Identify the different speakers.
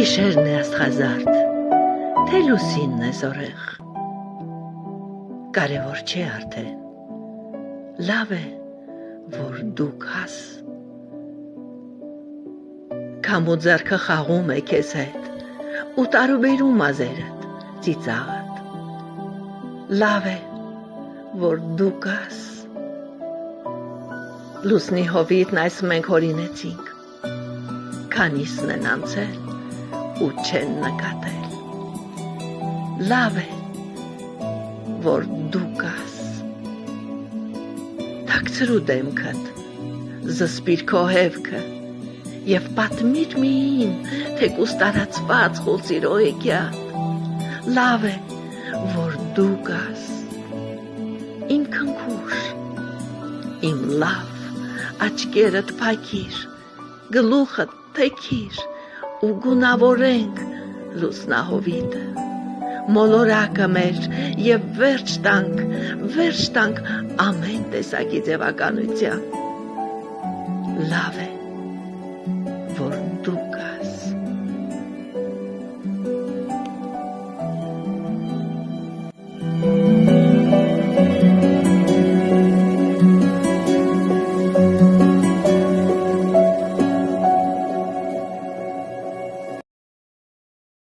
Speaker 1: Գիշերն է աստղազարդ, թե լուսինն է զորեղ, կարևոր չէ արդեն, լավ է, որ դու կաս, քամու ձեռքը խաղում է քեզ հետ, ու տարուբերում մազերդ, ծիծաղդ, լավ է, որ դու կաս, լուսնի հովիտն այս մենք հորինեցինք, քանիսն են անցել ու չեն նկատել, լավ է, որ դու կաս, թաքցրու դեմքդ, զսպիր քո հևքը և պատմիր միին, թեկուզ տարածված խոցիր օեկյալ, լավ է, որ դու կաս, իմ քնքուշ, իմ լավ, աչկերդ փակիր, գլուխդ թեքիր ու գունավորենք լուսնահովիտը, մոլորակը մեր և վերջ տանք ամեն տեսակի ձևականության, լավ է,